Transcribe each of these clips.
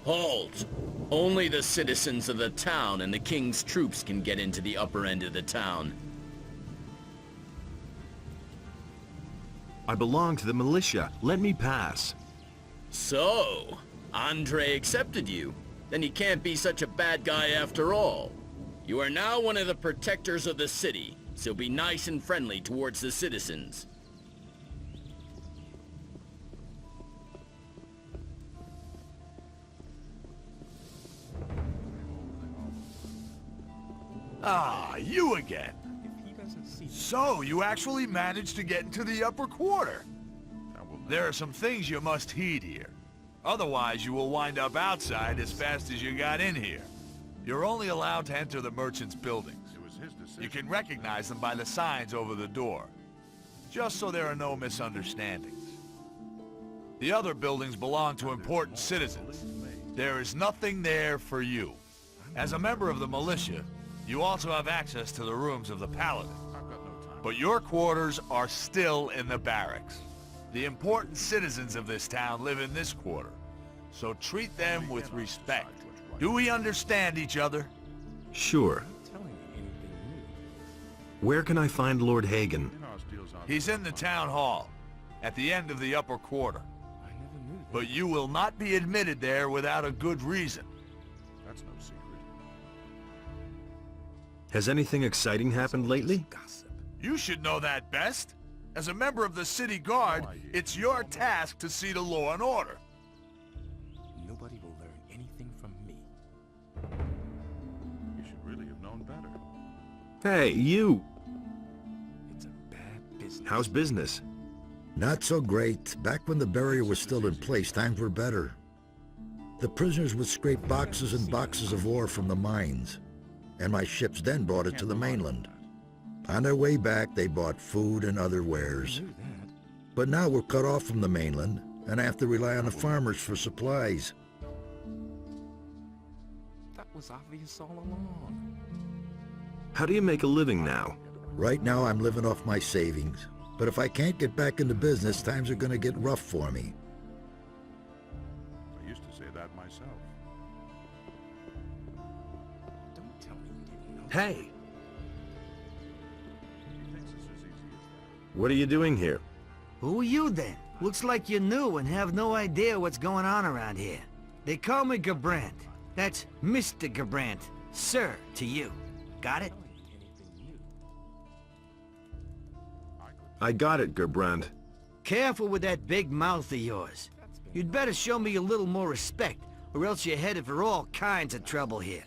Halt! Only the citizens of the town and the king's troops can get into the upper end of the town. I belong to the militia. Let me pass. So, Andre accepted you. Then he can't be such a bad guy after all. You are now one of the protectors of the city, so be nice and friendly towards the citizens. Ah, you again. So, you actually managed to get into the upper quarter. There are some things you must heed here. Otherwise, you will wind up outside as fast as you got in here. You're only allowed to enter the merchants' buildings. You can recognize them by the signs over the door. Just so there are no misunderstandings. The other buildings belong to important citizens. There is nothing there for you. As a member of the militia, you also have access to the rooms of the Paladin. But your quarters are still in the barracks. The important citizens of this town live in this quarter, so treat them with respect. Do we understand each other? Sure. Where can I find Lord Hagen? He's in the town hall, at the end of the upper quarter. But you will not be admitted there without a good reason. That's no secret. Has anything exciting happened lately? You should know that best. As a member of the city guard, it's your task to see to law and order. Nobody will learn anything from me. You should really have known better. Hey, you! It's a bad business. How's business? Not so great. Back when the barrier was still in place, times were better. The prisoners would scrape boxes and boxes of ore from the mines, and my ships then brought it to the mainland. On their way back, they bought food and other wares. But now we're cut off from the mainland, and I have to rely on the farmers for supplies. That was obvious all along. How do you make a living now? Right now, I'm living off my savings. But if I can't get back into business, times are gonna get rough for me. I used to say that myself. Don't tell me you didn't know. Hey! He thinks it's as easy as that. What are you doing here? Who are you then? Looks like you're new and have no idea what's going on around here. They call me Gerbrandt. That's Mr. Gerbrandt. Sir, to you. Got it? I got it, Gerbrandt. Careful with that big mouth of yours. You'd better show me a little more respect, or else you're headed for all kinds of trouble here.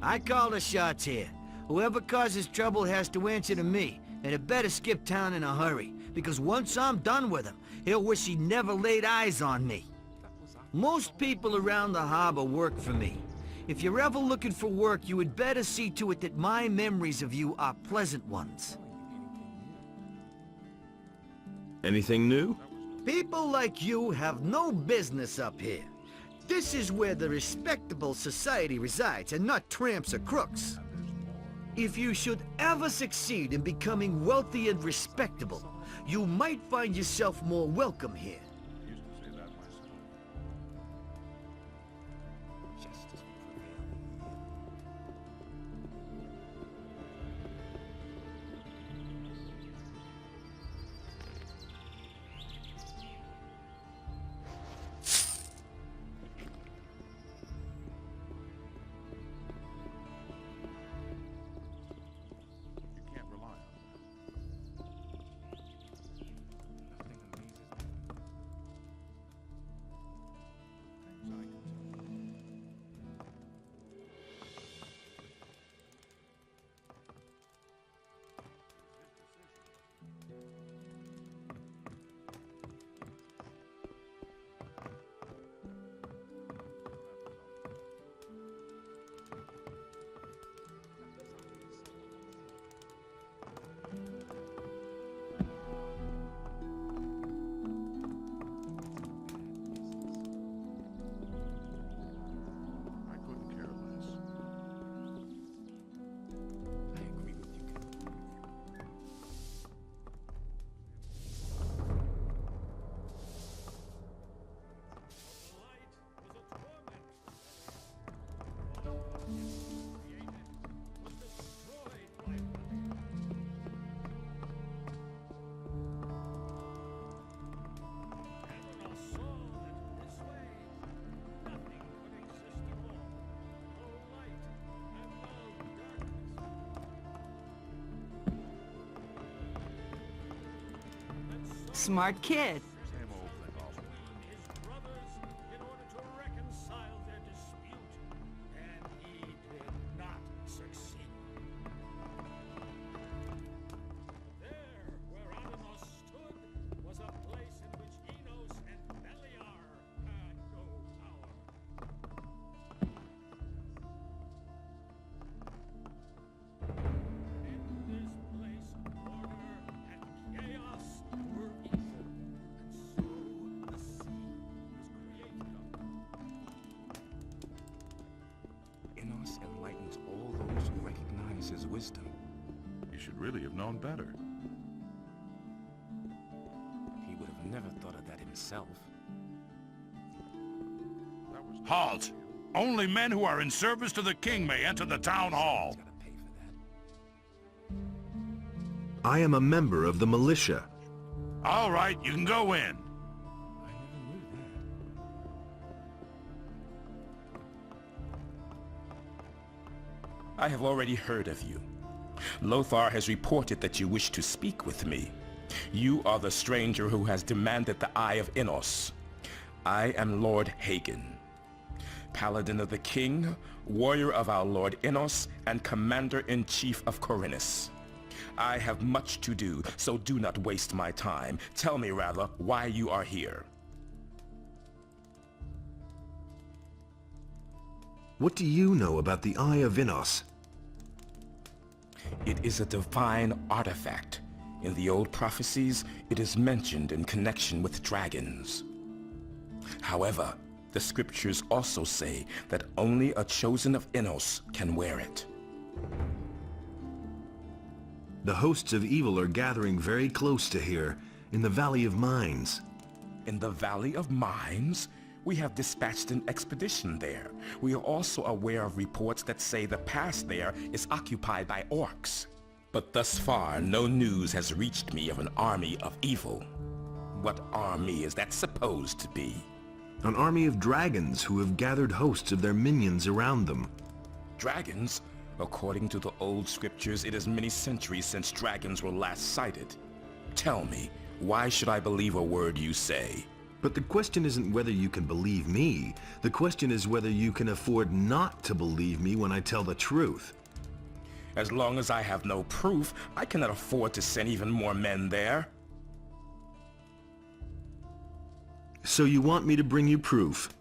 I call the shots here. Whoever causes trouble has to answer to me, and it better skip town in a hurry, because once I'm done with him, he'll wish he never laid eyes on me. Most people around the harbor work for me. If you're ever looking for work, you would better see to it that my memories of you are pleasant ones. Anything new? People like you have no business up here. This is where the respectable society resides, and not tramps or crooks. If you should ever succeed in becoming wealthy and respectable, you might find yourself more welcome here. I used to say that myself. Justice will prevail. You can't rely on that. Nothing amazes me. Smart kid. Enlightens all those who recognize his wisdom. You should really have known better. He would have never thought of that himself. Halt! Only men who are in service to the king may enter the town hall. Gotta pay for that. I am a member of the militia. All right, you can go in. I never knew that. I have already heard of you. Lothar has reported that you wish to speak with me. You are the stranger who has demanded the Eye of Innos. I am Lord Hagen, Paladin of the King, warrior of our Lord Innos, and Commander-in-Chief of Khorinis. I have much to do, so do not waste my time. Tell me, rather, why you are here. What do you know about the Eye of Innos? It is a divine artifact. In the old prophecies, it is mentioned in connection with dragons. However, the scriptures also say that only a chosen of Innos can wear it. The hosts of evil are gathering very close to here, in the Valley of Mines. In the Valley of Mines, we have dispatched an expedition there. We are also aware of reports that say the pass there is occupied by orcs. But thus far, no news has reached me of an army of evil. What army is that supposed to be? An army of dragons who have gathered hosts of their minions around them. Dragons? According to the old scriptures, it is many centuries since dragons were last sighted. Tell me, why should I believe a word you say? But the question isn't whether you can believe me. The question is whether you can afford not to believe me when I tell the truth. As long as I have no proof, I cannot afford to send even more men there. So you want me to bring you proof?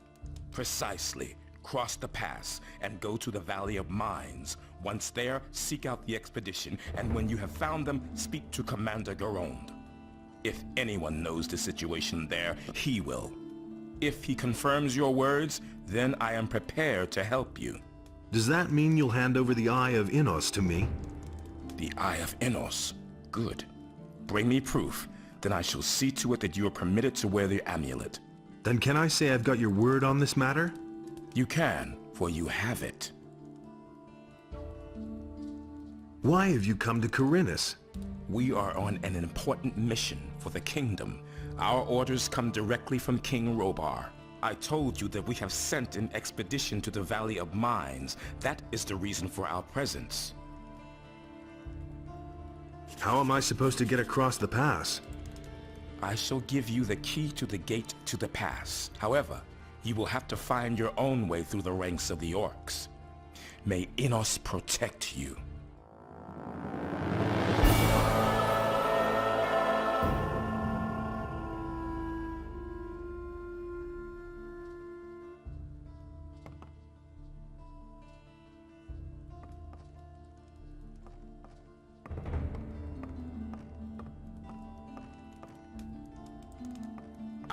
Precisely. Cross the pass and go to the Valley of Mines. Once there, seek out the expedition, and when you have found them, speak to Commander Garond. If anyone knows the situation there, he will. If he confirms your words, then I am prepared to help you. Does that mean you'll hand over the Eye of Innos to me? The Eye of Innos. Good. Bring me proof. Then I shall see to it that you are permitted to wear the amulet. Then can I say I've got your word on this matter? You can, for you have it. Why have you come to Khorinis? We are on an important mission for the kingdom. Our orders come directly from King Robar. I told you that we have sent an expedition to the Valley of Mines. That is the reason for our presence. How am I supposed to get across the pass? I shall give you the key to the gate to the pass. However, you will have to find your own way through the ranks of the orcs. May Innos protect you.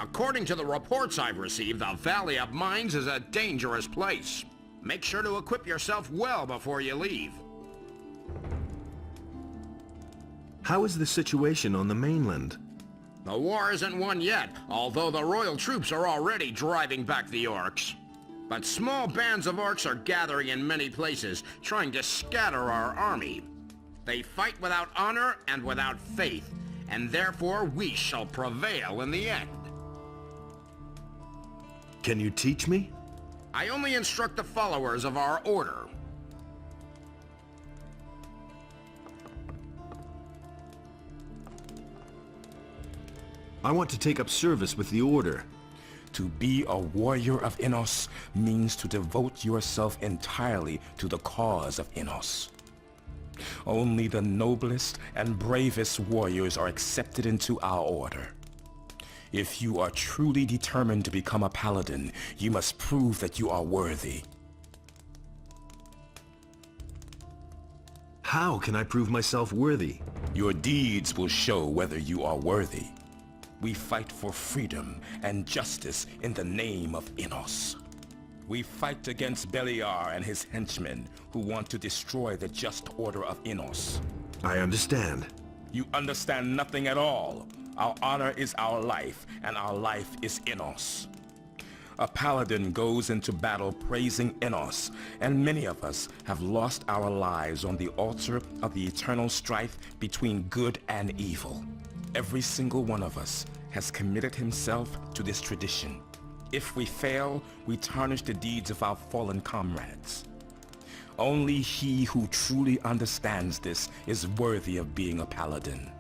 According to the reports I've received, the Valley of Mines is a dangerous place. Make sure to equip yourself well before you leave. How is the situation on the mainland? The war isn't won yet, although the royal troops are already driving back the orcs. But small bands of orcs are gathering in many places, trying to scatter our army. They fight without honor and without faith, and therefore we shall prevail in the end. Can you teach me? I only instruct the followers of our order. I want to take up service with the Order. To be a warrior of Innos means to devote yourself entirely to the cause of Innos. Only the noblest and bravest warriors are accepted into our order. If you are truly determined to become a paladin, you must prove that you are worthy. How can I prove myself worthy? Your deeds will show whether you are worthy. We fight for freedom and justice in the name of Innos. We fight against Beliar and his henchmen who want to destroy the just order of Innos. I understand. You understand nothing at all. Our honor is our life, and our life is Innos. A paladin goes into battle praising Innos, and many of us have lost our lives on the altar of the eternal strife between good and evil. Every single one of us has committed himself to this tradition. If we fail, we tarnish the deeds of our fallen comrades. Only he who truly understands this is worthy of being a paladin.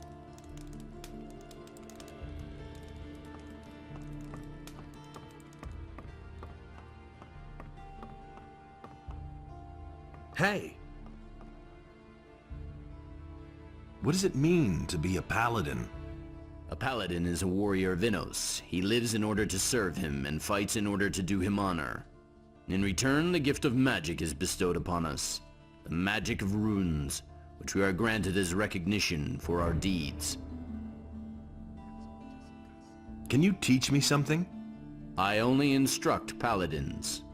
Hey! What does it mean to be a paladin? A paladin is a warrior of Innos. He lives in order to serve him and fights in order to do him honor. In return, the gift of magic is bestowed upon us. The magic of runes, which we are granted as recognition for our deeds. Can you teach me something? I only instruct paladins.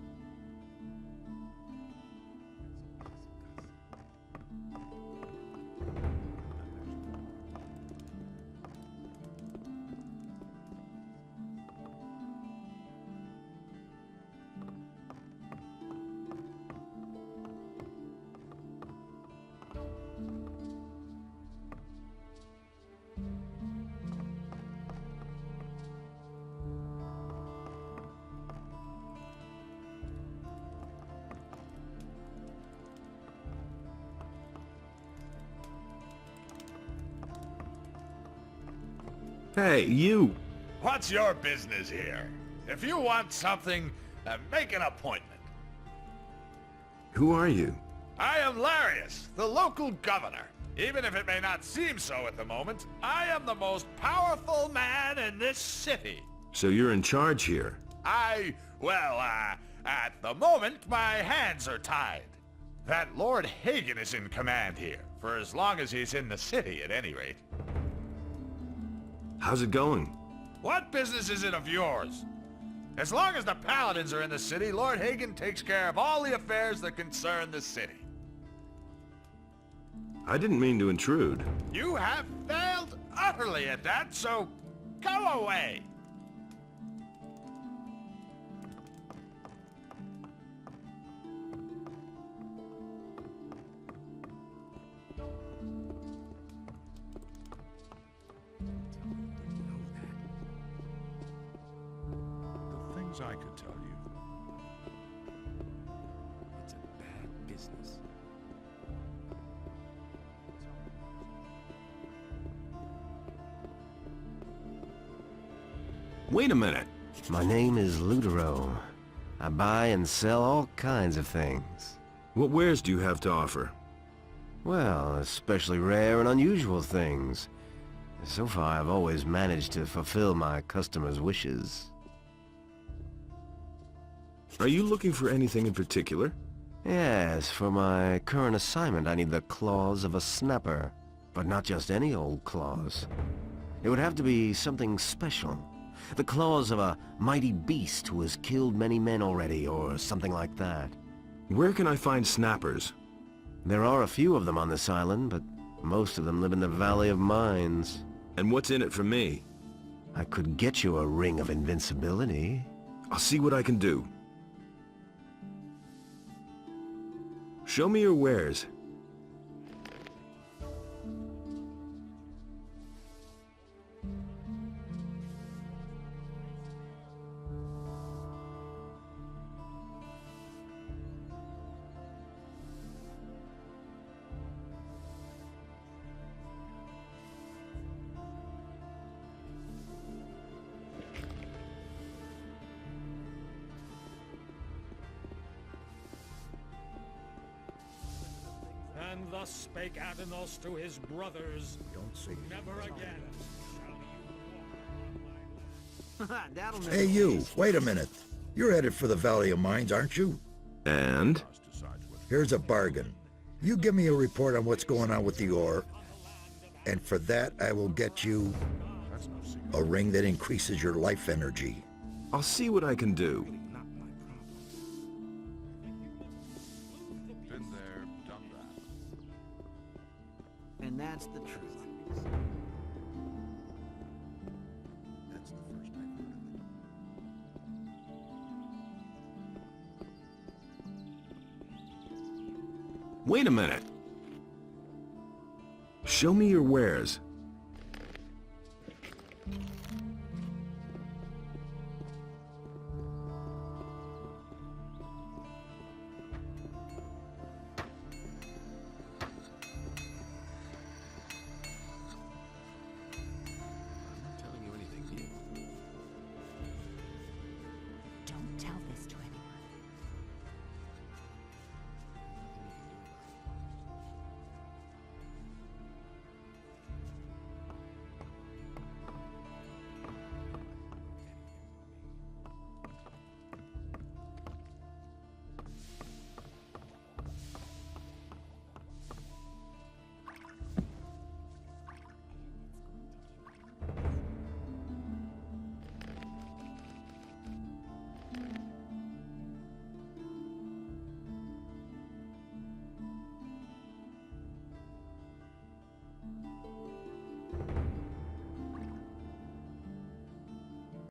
Hey, you! What's your business here? If you want something, make an appointment. Who are you? I am Larius, the local governor. Even if it may not seem so at the moment, I am the most powerful man in this city. So you're in charge here? At the moment, my hands are tied. That Lord Hagen is in command here, for as long as he's in the city at any rate. How's it going? What business is it of yours? As long as the paladins are in the city, Lord Hagen takes care of all the affairs that concern the city. I didn't mean to intrude. You have failed utterly at that, so go away. I could tell you. It's a bad business. Wait a minute. My name is Ludero. I buy and sell all kinds of things. What wares do you have to offer? Well, especially rare and unusual things. So far, I've always managed to fulfill my customers' wishes. Are you looking for anything in particular? Yes, for my current assignment, I need the claws of a snapper. But not just any old claws. It would have to be something special. The claws of a mighty beast who has killed many men already, or something like that. Where can I find snappers? There are a few of them on this island, but most of them live in the Valley of Mines. And what's in it for me? I could get you a ring of invincibility. I'll see what I can do. Show me your wares. thus spake Atenos to his brothers. Don't say it. Never again That'll never Hey, you, wait a minute. You're headed for the Valley of Mines, aren't you? And? Here's a bargain. You give me a report on what's going on with the ore, and for that I will get you a ring that increases your life energy. I'll see what I can do. Been there, done that. And that's the truth. That's the first I've heard of it. Wait a minute. Show me your wares.